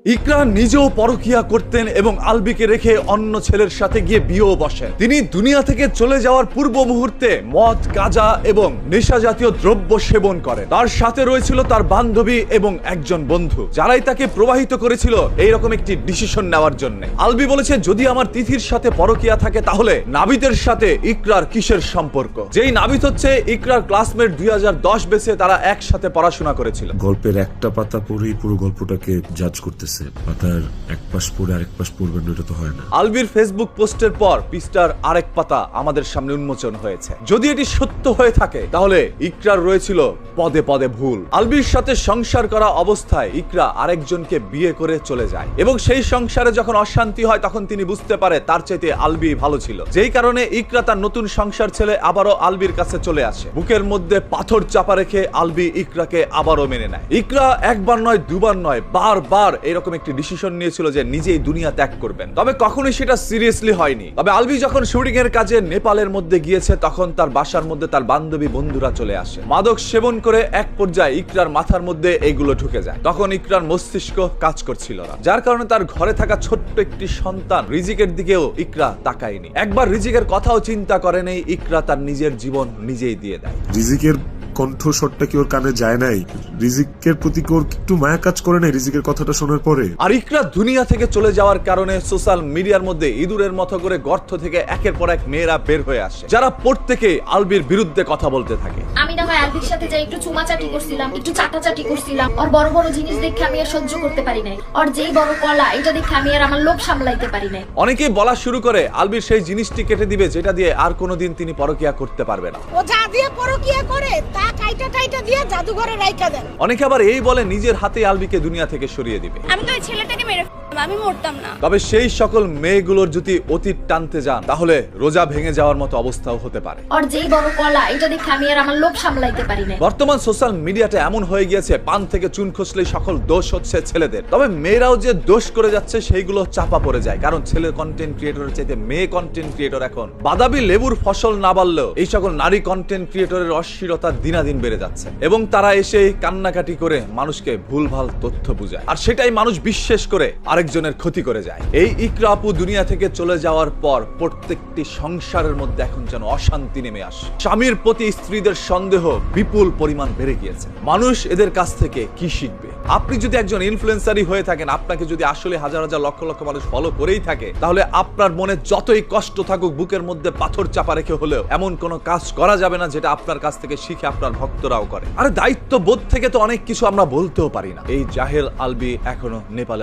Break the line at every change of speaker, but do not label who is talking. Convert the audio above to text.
ইকরা নিজেও পরকিয়া করতেন এবং আলবিকে রেখে অন্য ছেলের সাথে গিয়ে বিয়েও বসেন। তিনি দুনিয়া থেকে চলে যাওয়ার পূর্ব মুহূর্তে মদ, গাঁজা এবং নেশা জাতীয় দ্রব্য সেবন করেন। তার সাথে রয়েছিল তার বান্ধবী এবং একজন বন্ধু, যারাই তাকে প্রবাহিত করেছিল এইরকম একটি ডিসিশন নেওয়ার জন্য। আলবি বলেছে, যদি আমার তিথির সাথে পরকিয়া থাকে তাহলে নাবিতের সাথে ইকরার কিসের সম্পর্ক? যেই নাবিত হচ্ছে ইকরার ক্লাসমেট, 2010 বেসে তারা একসাথে পড়াশোনা করেছিল।
গল্পের একটা পাতা পড়েই পুরো গল্পটাকে জাজ করতেছে। পাতার এক পাশ পড়ে আরেক পাশ পড়বেন, এটা তো হয় না।
আলবির ফেসবুক পোস্টের পর পৃষ্ঠার আরেক পাতা আমাদের সামনে উন্মোচন হয়েছে। যদি এটি সত্য হয়ে থাকে তাহলে ইকরার রয়েছিল পদে পদে ভুল। আলবির সাথে সংসার করা অবস্থায় ইকরা আরেকজনকে বিয়ে করে চলে যায় এবং সেই সংসারে যখন অশান্তি হয় তখন তিনি বুঝতে পারে তার চাইতে আলবি ভালো ছিল। যেই কারণে ইকরা তার নতুন সংসার ছেলে আবারও আলবির কাছে চলে আসে। বুকের মধ্যে পাথর চাপা রেখে আলবি ইকরাকে আবারও মেনে নেয়। ইকরা একবার নয়, দুবার নয়, বারবার এরকম একটি ডিসিশন নিয়েছিল যে নিজেই দুনিয়া ত্যাগ করবেন, তবে কখনোই সেটা সিরিয়াসলি হয়নি। তবে আলবি যখন শুটিং এর কাজে নেপালের মধ্যে গিয়েছে তখন তার বাসার মধ্যে তার বান্ধবী বন্ধুরা চলে আসে। মাদক সেবন করে এক পর্যায়ে ইকরার মাথার মধ্যে এইগুলো ঢুকে যায়। তখন ইকরার মস্তিষ্ক কাজ করছিল না, যার কারণে তার ঘরে থাকা ছোট্ট একটি সন্তান রিজিকের দিকেও ইকরা তাকায়নি। একবার রিজিকের কথাও চিন্তা করেনি। ইকরা তার নিজের জীবন নিজেই দিয়ে দেয়।
রিজিকের কণ্ঠস্বরটা কি ওর কানে যায় নাই? রিজিকের প্রতি ওর একটু মায়া কাজ করে নাই রিজিকের কথাটা শোনার পরে?
আর ইকরা দুনিয়া থেকে চলে যাওয়ার কারণে সোশ্যাল মিডিয়ার মধ্যে ইঁদুরের মতো করে গর্ত থেকে একের পর এক মেয়েরা বের হয়ে আসে, যারা প্রত্যেকে আলবির বিরুদ্ধে কথা বলতে থাকে।
আমি না হয় আলবির সাথে যাই একটু চুমাচাটি করছিলাম, একটু চাটাচাটি করছিলাম। ওর বড় বড় জিনিস দেখে আমি আর সহ্য করতে পারি নাই। ওর যেই বড় কলা, এটা দেখে আমি আর আমার লোভ সামলাইতে পারি নাই।
অনেকেই বলা শুরু করে আলবির সেই জিনিসটি কেটে দিবে যেটা দিয়ে আর কোনোদিন তিনি পরকিয়া করতে পারবে না।
ও যা দিয়ে পরকিয়া করে তা কাইটা টাইটা দিয়ে জাদুঘরে রাইখা দেন।
অনেকে আবার এই বলে নিজের হাতে আলবিকে দুনিয়া থেকে সরিয়ে দিবে।
আমি তো ওই ছেলেটাকে মেরে আমি মরতাম না।
তবে সেই সকল মেয়েগুলোর যদি অতীত টানতে যান তাহলে রোজা ভেঙে যাওয়ার মতো অবস্থাও হতে পারে।
ওর যেই বড় কলা, এটা দেখে আমি আর আমার লোভ সামলাইতে পারি নাই।
বর্তমান সোশ্যাল মিডিয়াটা এমন হয়ে গিয়েছে, পান থেকে চুন খসলেই সকল দোষ হচ্ছে ছেলেদের। তবে মেয়েরাও যে দোষ করে যাচ্ছে সেইগুলো চাপা পড়ে যায়, কারণ ছেলে কন্টেন্ট ক্রিয়েটরের চাইতে মেয়ে কন্টেন্ট ক্রিয়েটর এখন বাদাবি লেবুর ফসল না বাড়লেও এই সকল নারী কন্টেন্ট ক্রিয়েটরের অশ্লীলতা দিনাদিন বেড়ে যাচ্ছে এবং তারা এসে কান্নাকাটি করে মানুষকে ভুলভাল তথ্য বুঝায়, আর সেটাই মানুষ বিশ্বাস করে আরেকজনের ক্ষতি করে যায়। এই ইকরা আপু দুনিয়া থেকে চলে যাওয়ার পর প্রত্যেকটি সংসারের মধ্যে এখন যেন অশান্তি নেমে আসে। স্বামীর প্রতি স্ত্রীদের সন্দেহ বিপুল পরিমাণ বেড়ে গিয়েছে। মানুষ এদের কাছ থেকে কি শিখবে? আপনি যদি একজন ইনফ্লুয়েন্সারই হয়ে থাকেন, আপনাকে যদি আসলে হাজার হাজার লক্ষ লক্ষ মানুষ ফলো করেই থাকে, তাহলে আপনার মনে যতই কষ্ট থাকুক, বুকের মধ্যে পাথর চাপা রেখে হলেও এমন কোনো কাজ করা যাবে না যেটা আপনার কাছ থেকে শিখে আপনার ভক্তরাও করে। আরে দায়িত্ববোধ থেকে তো অনেক কিছু আমরা বলতেও পারি না। এই জাহেল আলবি এখনো নেপালে